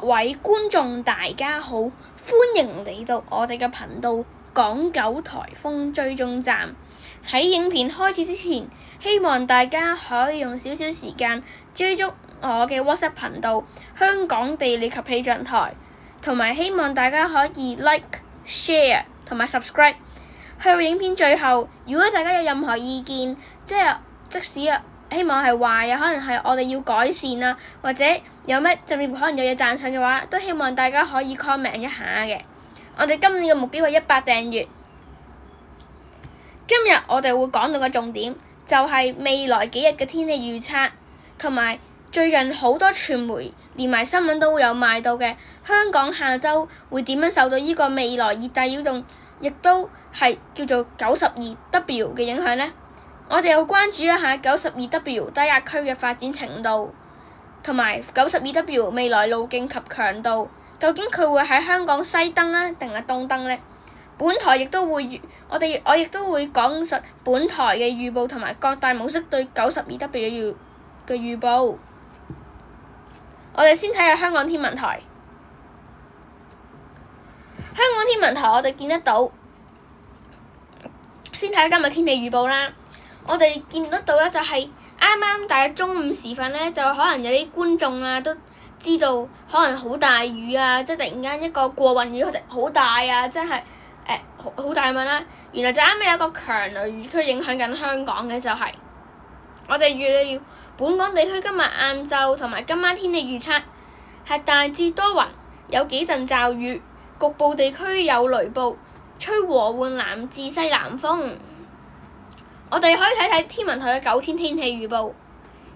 位觀眾大家好，歡迎嚟到我哋嘅頻道港九颱風追蹤站。喺影片開始之前，希望大家可以用少少時間追蹤我嘅 WhatsApp 頻道香港地理及氣象台，同埋希望大家可以 Like、Share 同埋 Subscribe。去到影片最後，如果大家有任何意見，即使希望係壞啊，可能係我哋要改善啊，或者有咩甚至乎可能有嘢讚賞嘅話，都希望大家可以 comment 一下嘅。我哋今年嘅目標係100訂閱。今日我哋會講到嘅重點就係未來幾日嘅天氣預測，同埋最近好多傳媒連埋新聞都會有賣到嘅香港下週會點樣受到呢個未來熱帶擾動，亦都係叫做 92W 嘅影響呢？我哋要關注一下 92W 低壓區嘅發展程度，同埋 92W 未來路徑及強度，究竟佢會喺香港西登啊，定係東登呢？本台亦都會我亦都會講述本台嘅預報同埋各大模式對 92W 嘅預報。我哋先睇下香港天文台。香港天文台我哋見得到，先睇下今日天氣預報啦。我哋見得到咧，就係啱啱大約中午時分咧，就可能有啲觀眾啊都知道可能好大雨啊，即係突然間一個過雲雨好大啊，真係好大咁樣啦。原來就啱啱有一個強雷雨區影響緊香港嘅，就係我哋預料本港地區今日晏晝同埋今晚天氣預測係大致多雲，有幾陣驟雨，局部地區有雷暴，吹和緩南至西南風。我哋可以睇睇天文台嘅9天天氣預報。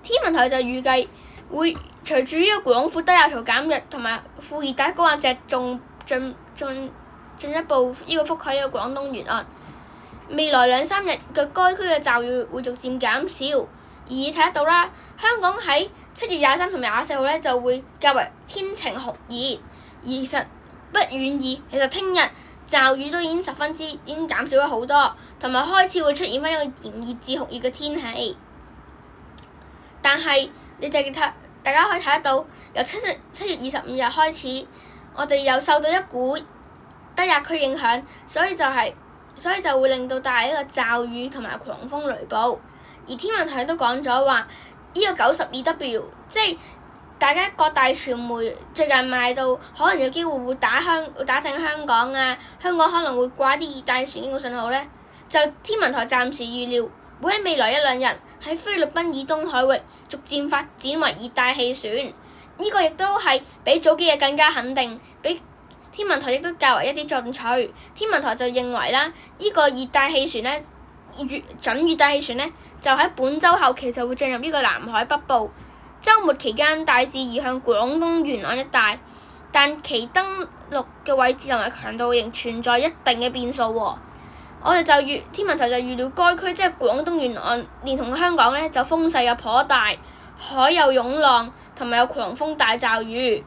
天文台就預計會隨住呢個廣闊低壓槽減弱同埋副熱帶高壓脊進一步呢個覆蓋呢個廣東沿岸。未來2-3日嘅該區嘅驟雨會逐漸減少，而睇得到啦，香港喺7月23同24號咧就會較為天晴酷熱，而實不遠矣。其實聽日驟雨都已經減少咗好多，同埋開始會出現翻一個炎熱至酷熱嘅天氣。但係大家可以睇得到，由7月25日開始，我哋又受到一股低壓區影響，所以就會令到帶嚟一個驟雨同埋狂風雷暴。而天文台都講咗話，呢個 92W 即係大家各大傳媒最近賣到可能有機會會打正香港啊，香港可能會掛啲熱帶船警告信號呢。就天文台暫時預料會喺未來1-2日喺菲律賓以東海域逐漸發展為熱帶氣旋。呢個亦都係比早幾日更加肯定，比天文台亦都較為一啲進取。天文台就認為啦，呢個熱帶氣旋呢，準熱帶氣旋呢，就喺本週後期就會進入呢個南海北部，週末期間大致移向廣東沿岸一帶，但其登陸嘅位置同埋強度仍存在一定嘅變數喎。天文台就預料該區即係廣東沿岸連同香港呢，就風勢有頗大，海有湧浪同埋有狂風大驟雨。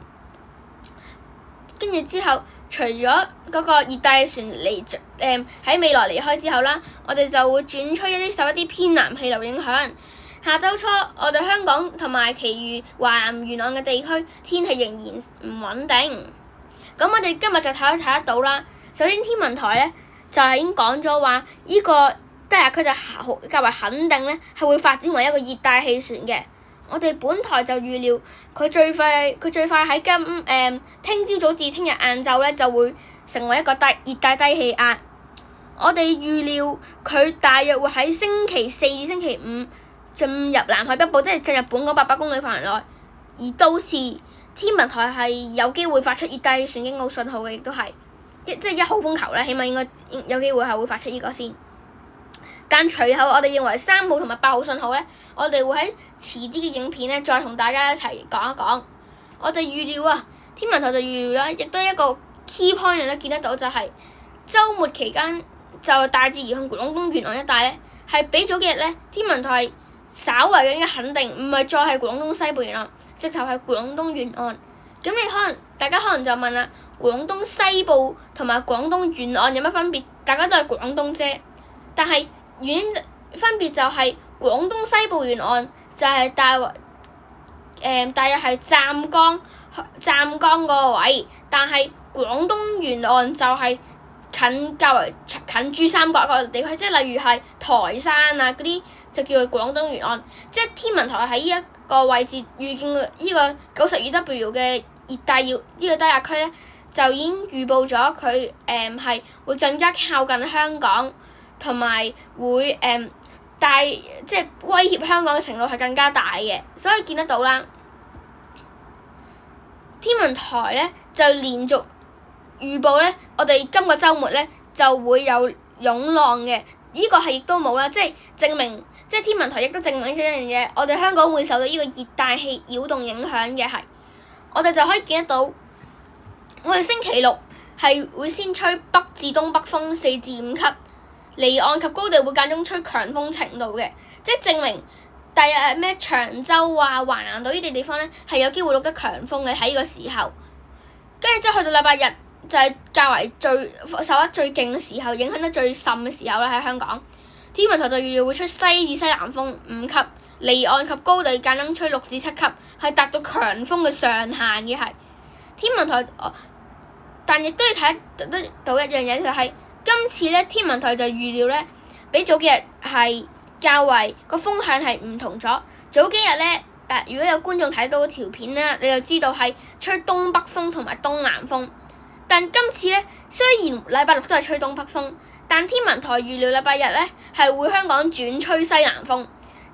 跟住之後，除咗嗰個熱帶氣旋喺未來離開之後啦，我哋就會轉吹受一啲偏南氣流影響。下週初，我哋香港同埋其餘華南沿岸嘅地區天氣仍然唔穩定。咁我哋今日就睇得到啦。首先天文台呢，就係已經講咗話，呢個低壓區就較為肯定呢係會發展為一個熱帶氣旋嘅。我哋本台就預料佢最快喺聽朝早至聽日晏晝呢就會成為一個熱帶低氣壓。我哋預料佢大約會喺星期4至星期5進入南海北部，即係進入本港800公里範圍內。而到時天文台係有機會發出熱帶氣旋警告信號嘅，亦都係即係1號風球呢，起碼應該有機會係會發出呢個先。但隨後我哋認為3號同埋8號信號呢，我哋會喺遲啲嘅影片呢再同大家一齊講一講。我哋預料啊，天文台就預料啦，亦都一個 key point 咧見得到就係週末期間就大致移向廣東沿岸一帶呢，係比早幾日呢天文台稍為更加肯定，唔係再係廣東西部沿岸，直頭係廣東沿岸。咁大家可能就問啦，廣東西部同埋廣東沿岸有乜分別？大家都係廣東啫，但係分別就係廣東西部沿岸就係大約係湛江、湛江嗰個位，但係廣東沿岸就係較為近珠三角嗰個地區，即係例如係台山啊嗰啲就叫做廣東沿岸。即係天文台喺呢一個位置預見呢個 92W 嘅熱帶呢個低壓區咧，就已經預報咗佢係會更加靠近香港，同埋會即係威脅香港嘅程度係更加大嘅，所以見得到啦。天文台咧就連續預報咧，我哋今個週末咧就會有湧浪嘅，呢個係亦都冇啦，即係證明，即係天文台亦都證明咗一樣嘢，我哋香港會受到呢個熱帶氣擾動影響嘅係，我哋就可以見得到，我哋星期六係會先吹北至東北風4至5級。離岸及高地會間中吹強風程度嘅，即係證明第日咩長洲啊、橫瀾島呢啲地方咧係有機會錄得強風嘅喺呢個時候。跟住之後去到禮拜日就係較為受得最勁嘅時候，影響得最甚嘅時候啦，喺香港。天文台就預料會出西至西南風5級，離岸及高地間中吹6至7級，係達到強風嘅上限嘅係。天文台，但亦都要睇得到一樣嘢就係。今次咧，天文台就預料咧，比早幾日係較為個風向係唔同咗。早幾日咧，如果有觀眾睇到條片咧，你就知道係吹東北風同埋東南風。但今次咧，雖然禮拜六都係吹東北風，但天文台預料禮拜日咧係會香港轉吹西南風。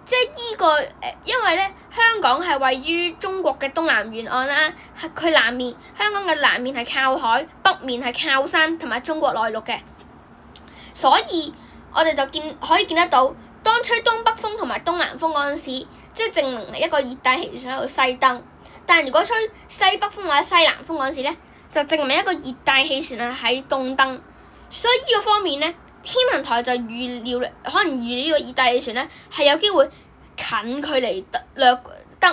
即係因為咧香港係位於中國嘅東南沿岸啦，佢南面香港嘅南面係靠海，北面係靠山同埋中國內陸嘅。所以我哋就可以見得到，當吹東北風同埋東南風嗰陣時，即係證明係一個熱帶氣旋喺度西登。但如果吹西北風或者西南風嗰陣時咧，就證明一個熱帶氣旋係喺東登。所以呢個方面咧，天文台就可能預料呢個熱帶氣旋咧係有機會近距離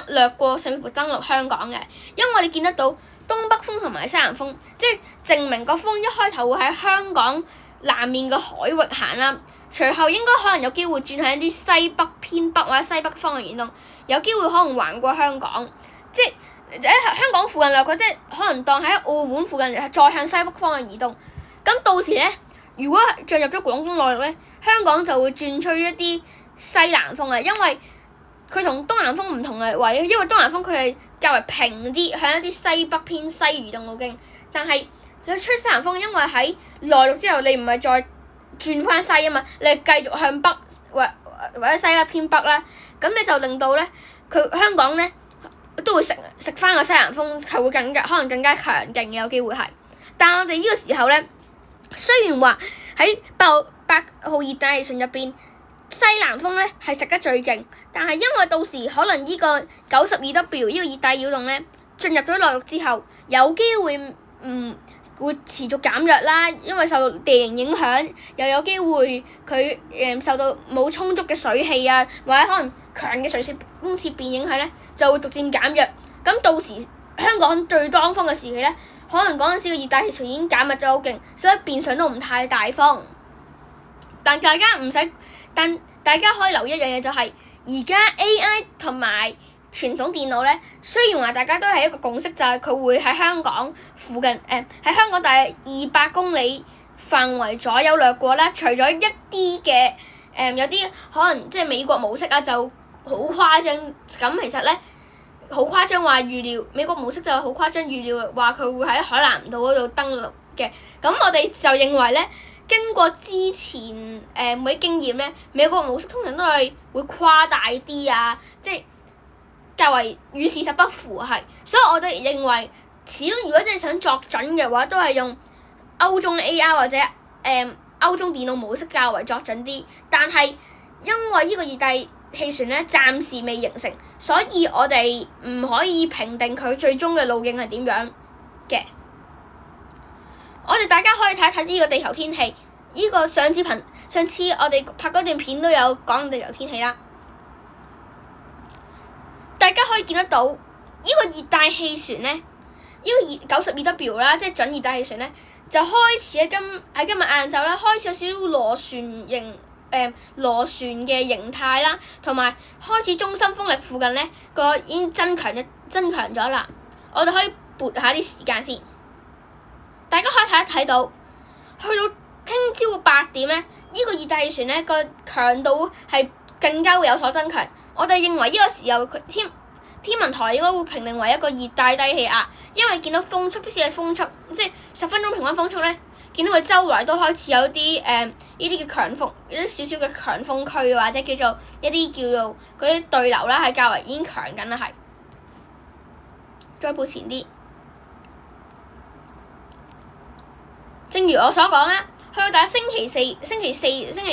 掠過甚至乎登陸香港嘅，因為我哋見得到東北風同埋西南風，即係證明個風一開頭會喺香港南面嘅海域行啦，隨後應該可能有機會轉向一啲西北偏北或者西北方向移動，有機會可能橫過香港，即係喺香港附近掠過，即係可能當喺澳門附近再向西北方向移動。咁到時咧，如果進入咗廣東內陸咧，香港就會轉吹一啲西南風啊，因為佢同東南風唔同嘅位，因為東南風佢係較為平啲，向一啲西北偏西移動路徑，但係你吹西南風，因為喺內陸之後，你唔係再轉翻西啊嘛，你係繼續向北或者西北偏北啦，咁你就令到咧佢香港咧都會食翻個西南風，係會可能更加強勁嘅，有機會係。但係我哋呢個時候咧，雖然話喺8號熱帶氣旋入邊，西南風咧係食得最勁，但係因為到時可能呢個 92W 呢個熱帶擾動咧進入咗內陸之後，有機會會持續減弱啦，因為受到地形影響，又有機會佢受到冇充足嘅水氣啊，或者可能強嘅水風切變影響咧，就會逐漸減弱。咁到時香港最當風嘅時期咧，可能嗰陣時嘅熱帶氣旋已經減弱咗好勁，所以變相都唔太大風。但大家可以留意一樣嘢，就係而家 AI 同埋傳統電腦咧，雖然話大家都係一個共識，就係佢會喺香港附近喺香港大約200公里範圍左右掠過啦。除咗一啲嘅有啲可能即係美國模式啊，就好誇張。咁其實咧好誇張話預料美國模式就係好誇張預料話佢會喺海南島嗰度登陸嘅。咁我哋就認為咧，經過之前每啲經驗咧，美國模式通常都係會誇大啲啊，即係較為與事實不符係。所以我哋認為，始終如果真係想作準嘅話，都係用歐中 AI 或者歐中電腦模式較為作準啲。但係因為呢個熱帶氣旋咧暫時未形成，所以我哋唔可以評定佢最終嘅路徑係點樣嘅。我哋大家可以睇一睇呢個地球天氣，呢個上次我哋拍嗰段片都有講地球天氣啦。大家可以見得到呢個熱帶氣旋咧，呢個 92W 啦，即係準熱帶氣旋咧，就開始喺今日晏晝啦，開始有少少螺旋嘅形態啦，同埋開始中心風力附近咧已經增強咗啦。我哋可以撥下啲時間先。大家可以睇到，去到聽朝8點咧，呢個熱帶氣旋咧個強度係更加會有所增強。我哋認為呢個時候天文台應該會評定為一個熱帶低氣壓，因為見到風速，即使係風速，即係10分鐘平均風速咧，見到佢周圍都開始有啲呢啲叫強風，有啲少少嘅強風區，或者叫做一啲叫做嗰啲對流啦，係較為已經強緊啦，係。再步前啲，正如我所講啦，去到大概星期四、星期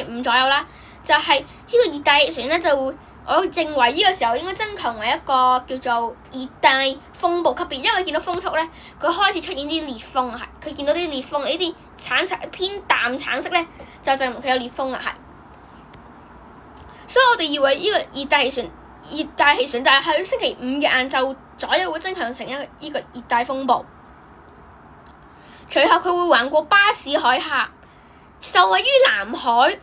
五左右啦，就係呢個熱帶氣旋咧就會，我認為呢個時候應該增強為一個叫做熱帶風暴級別，因為見到風速咧，佢開始出現啲烈風啊，係佢見到啲烈風，呢啲偏淡橙色咧，就證明佢有烈風啦，係。所以我哋以為呢個熱帶氣旋，但係喺星期五嘅晏晝左右會增強成呢個熱帶風暴。隨後佢會橫過巴士海峽，受惠於南海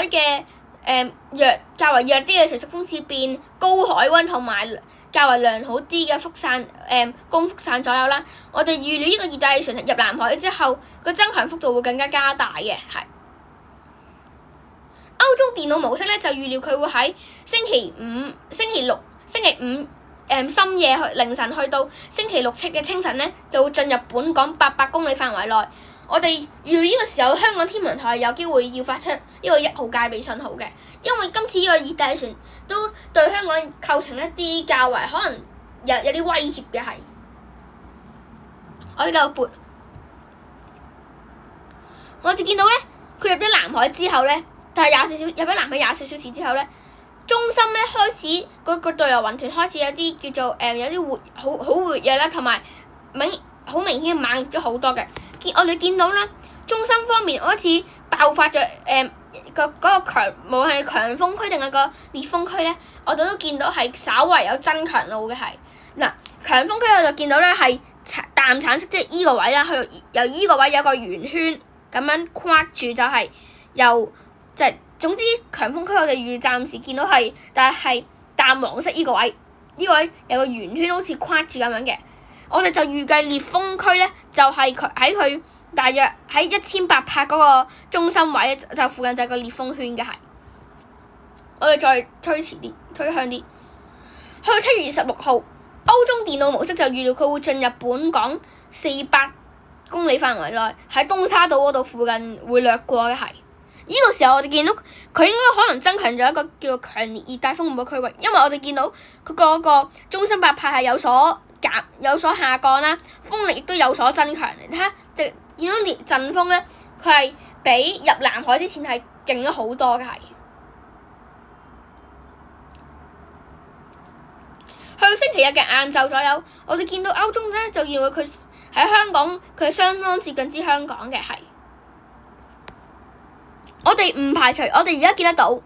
嘅較為弱啲嘅潮汐風切變、高海溫同埋較為良好啲嘅高輻散左右啦。我哋預料呢個熱帶氣旋入南海之後，個增強幅度會更加大嘅，係。歐中電腦模式咧就預料佢會喺星期五深夜凌晨去到星期六嘅清晨咧，就會進入本港800公里範圍內。我哋預料呢個時候，香港天文台有機會要發出呢個1號戒備信號嘅，因為今次呢個熱帶氣旋都對香港構成一啲較為可能有啲威脅嘅係。我哋繼續撥，我哋見到咧，佢入咗南海之後咧，但係入咗南海24小時之後咧，中心咧開始個對流雲團開始有啲叫做有啲好活躍啦，同埋好明顯猛烈咗好多嘅。我哋見到啦，中心方面開始爆發咗嗰個無論係強風區定係個烈風區咧，我哋都見到係稍為有增強路嘅係。嗱，強風區我就見到咧係淡橙色，即係依個位啦，去由依個位有個圓圈咁樣框住，總之強風區我哋暫時見到係，但係淡黃色依個位，依個位有個圓圈好似框住咁樣嘅。我哋就預計烈風區咧，就係佢大約喺1800嗰個中心位，就附近就係個烈風圈嘅係。我哋再推向啲，去到7月26號，歐中電腦模式就預料佢會進入本港400公里範圍內，喺東沙島嗰度附近會掠過嘅係。呢個時候我哋見到佢應該可能增強咗一個叫做強烈熱帶風暴嘅區域，因為我哋見到佢嗰個中心八拍係有所下降啦，風力亦都有所增強。你睇下，見到陣風咧，佢係比入南海之前係勁咗好多嘅係。去到星期日嘅晏晝左右，我哋見到歐中咧就認為佢喺香港，佢係相當接近至香港嘅係。我哋唔排除，我哋而家見得到呢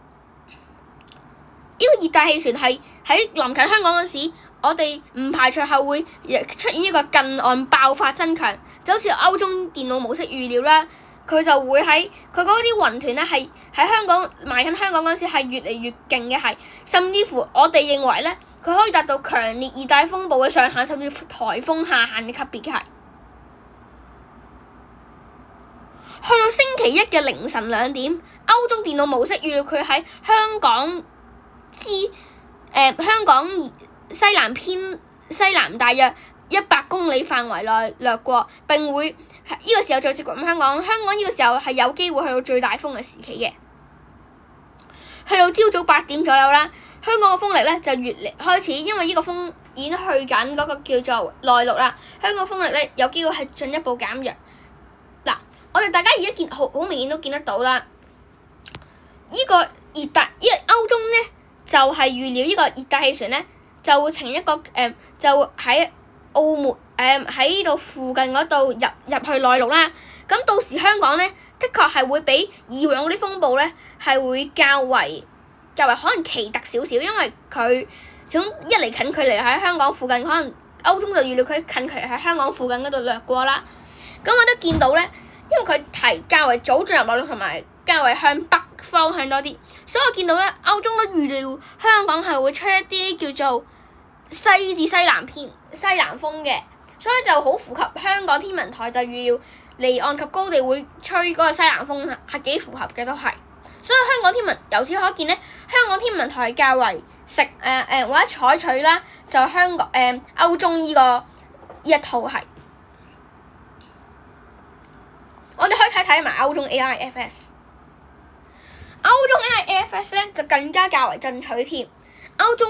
個熱帶氣旋係喺臨近香港嗰時，我哋唔排除係會出現一個近岸爆發增強，就好似歐中電腦模式預料啦，佢就會喺佢嗰啲雲團咧係喺香港邁近香港嗰時係越嚟越勁嘅係，甚至乎我哋認為咧佢可以達到強烈熱帶風暴嘅上限，甚至乎颱風下限嘅級別嘅係。去到星期一嘅凌晨2點，歐中電腦模式預料佢喺香港西南大約100公里範圍內掠過，並會呢個時候再接近香港。香港呢個時候係有機會去到最大風嘅時期嘅。去到朝早8點左右啦，香港嘅風力咧就越嚟開始，因為呢個風已經去緊嗰個叫做內陸啦。香港風力咧有機會係進一步減弱。我哋大家而家好明顯都見得到啦，呢個歐中咧就係預料呢個熱帶氣旋咧就會呈一個就喺澳門喺度附近嗰度入去內陸啦。咁到時香港咧的確係會比以往嗰啲風暴咧係會較為可能奇特少少，因為佢始終一嚟近距離喺香港附近，可能歐中就預料佢近距離喺香港附近嗰度掠過啦。咁我都見到咧。因為佢較為早進入內陸同埋較為向北方向多啲，所以我見到咧歐中都預料香港係會出一啲叫做西至西南風嘅，所以就好符合香港天文台就預料離岸及高地會吹嗰個西南風係幾符合嘅都係。所以香港天文由此可見咧，香港天文台較為或者採取啦，就香港歐中呢一套係。我哋可以睇埋歐中 AIFS。歐中 AIFS 咧就更加較為進取添。歐中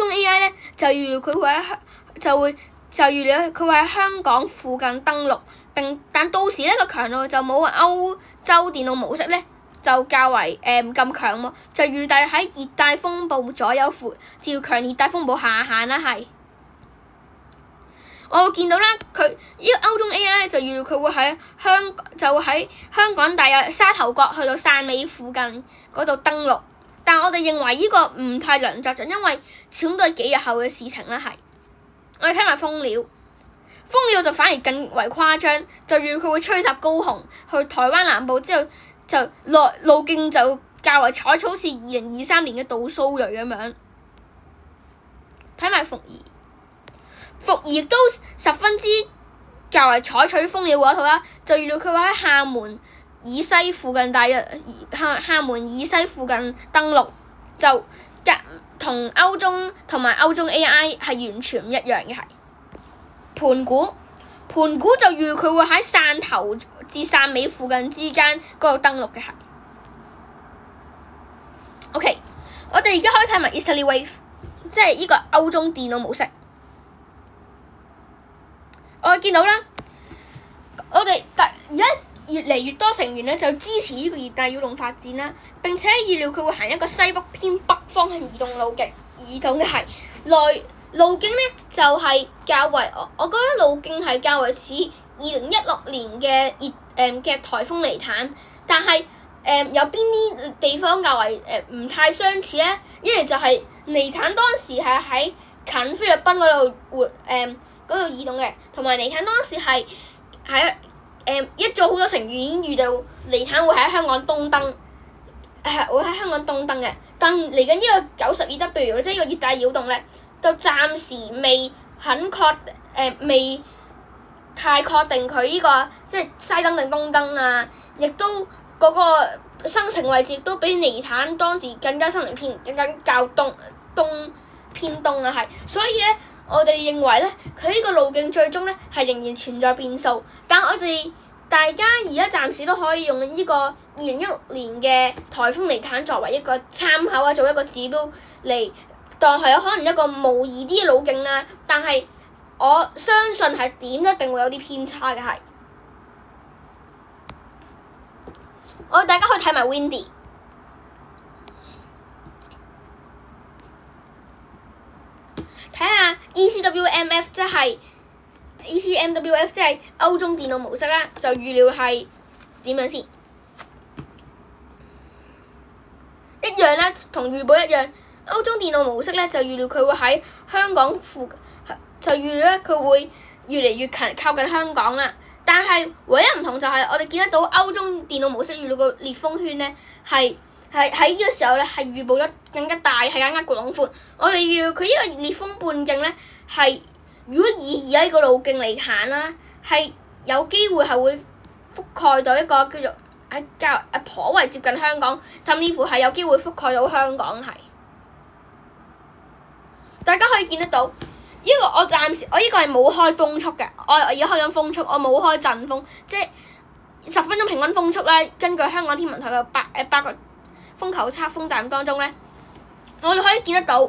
AI 咧就預料佢會喺香港附近登陸，但到時呢個強度就冇歐洲電腦模式咧就較為咁強喎，就預計喺熱帶風暴左右至強熱帶風暴下限啦係。我見到咧，佢呢個歐中 AI 咧就預料佢會喺香港大約沙頭角去到汕尾附近嗰度登陸，但我哋認為呢個唔太能作準，因為始終都係幾日後嘅事情啦係。我哋睇埋蜂鳥就反而更為誇張，就預料佢會吹襲高雄去台灣南部之後，就路徑就較為採取好似2023年嘅杜蘇芮咁樣。睇埋伏兒亦都十分之較為採取蜂鳥嗰套啦，就預料佢會喺廈門以西附近廈門以西附近登陸，就同歐中 AI 係完全唔一樣嘅係。盤古就預料佢會喺汕頭至汕尾附近之間嗰度登陸嘅係。OK， 我哋而家可以睇埋 Easterly Wave， 即係呢個歐中電腦模式。我哋見到啦，我哋而家越嚟越多成員咧就支持呢個熱帶擾動發展啦，並且預料佢會行一個西北偏北方向移動路徑，嘅係路徑咧就係較為我覺得路徑係較為似2016年嘅颱風尼坦，但係有邊啲地方較為唔太相似咧？一嚟就係尼坦當時係喺近菲律賓嗰度移動嘅，同埋尼坦當時係喺一早好多成員已經預到尼坦會喺香港東登，嘅。但嚟緊呢個 92W 即係呢個熱帶擾動咧，就暫時未太確定佢呢個即係西登定東登啊，亦都嗰個生成位置亦都比尼坦當時更加生成更加較偏東啊係，所以咧。我哋認為咧，佢呢個路徑最終咧係仍然存在變數，但大家而家暫時都可以用呢個2016年嘅颱風尼坦作為一個參考啊，做一個指標嚟當係有可能一個模擬啲嘅路徑啦。但係我相信係點一定會有啲偏差嘅係。大家可以睇埋 Windy。睇下 ECMWF 即係歐中電腦模式啦，就預料係點樣先？一樣啦，同預報一樣。歐中電腦模式咧就預料佢會喺香港就預料咧佢會越嚟越靠近香港啦。但係唯一唔同就係我哋見得到歐中電腦模式預料個烈風圈咧係喺呢個時候咧係預報得更加大，係更加廣闊。我哋預料佢呢個烈風半徑咧係，如果以而家呢個路徑嚟行啦，係有機會係會覆蓋到一個叫做頗為接近香港，甚至乎係有機會覆蓋到香港係。大家可以見得到，呢個我呢個係冇開風速嘅，我而家開緊風速，我冇開陣風，即係10分鐘平均風速啦。根據香港天文台嘅8個風球測風站當中咧，我哋可以見得到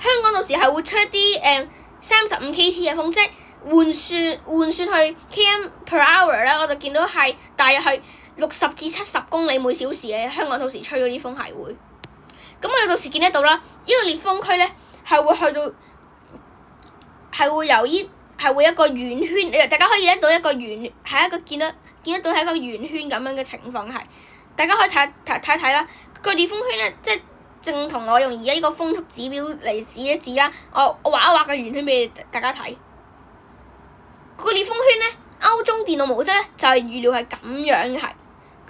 香港到時係會出一啲35 kT 嘅風，即係換算去 km/h 啦，我就見到係大約係60至70公里每小時嘅香港到時吹嗰啲風係會。咁我哋到時見得到啦，呢個烈風區咧係會去到係會一個圓圈，大家可以見得到一個圓係一個見得到係一個圓圈咁樣嘅情況係。大家可以睇啦，個烈風圈咧，即係正同我用而家呢個風速指標嚟指一指啦。我畫一畫個圓圈俾大家睇。個烈風圈咧，歐中電腦模式咧就係預料係咁樣嘅係。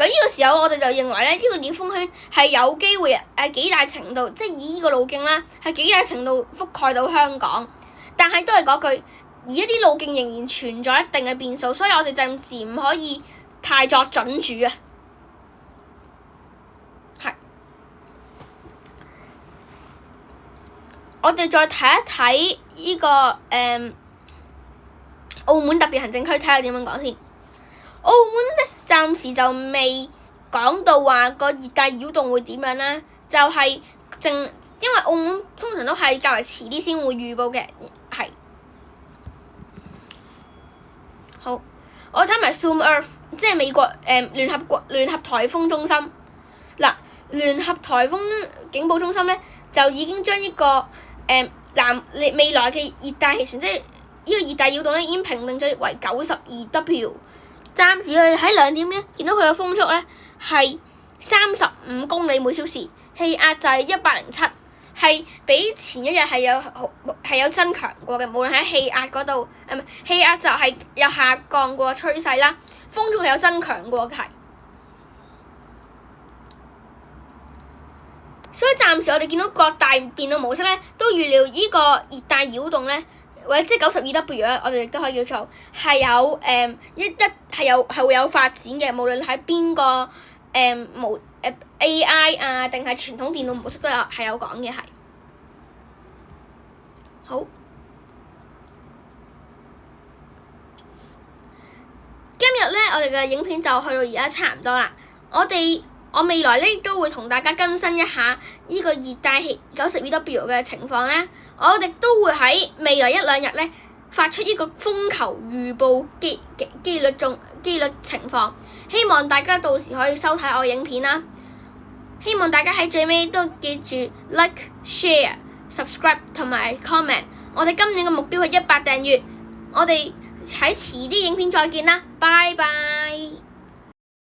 咁呢個時候我哋就認為咧，呢個熱風圈係有機會幾大程度，即係以呢個路徑啦，係幾大程度覆蓋到香港。但係都係嗰句，而一啲路徑仍然存在一定嘅變數，所以我哋暫時唔可以太作準主啊。係。我哋再睇一睇呢個澳門特別行政區，睇下點樣講先。澳門咧暫時就未講到話個熱帶擾動會點樣啦，就係因為澳門通常都係較為遲啲先會預報嘅，係。好，我睇埋 Zoom Earth， 即係美國聯合颱風中心。嗱，聯合颱風警報中心咧就已經將呢個未來嘅熱帶氣旋，即係呢個熱帶擾動咧已經評定咗為92W。暫時佢喺2點咧，見到佢嘅風速咧係35公里每小時，氣壓就係107，係比前一日係有增強過嘅。無論喺氣壓嗰度，氣壓就係有下降過趨勢啦，風速係有增強過嘅係。所以暫時我哋見到各大電腦模式咧，都預料呢個熱帶擾動咧，或者即係92W咧，我哋亦都可以叫做係有係會有發展嘅，無論喺邊個AI 啊，定係傳統電腦模式都係有講嘅係。好，今日咧我哋嘅影片就去到而家差唔多啦。我未來咧都會同大家更新一下呢個熱帶氣 92W 嘅情況咧，我哋都會喺未來1-2日咧發出呢個風球預報機率情況，希望大家到時可以收睇我影片啦。希望大家喺最尾都記住 like、share、subscribe 同埋 comment。我哋今年嘅目標係100訂閱，我哋喺遲啲影片再見啦，拜拜。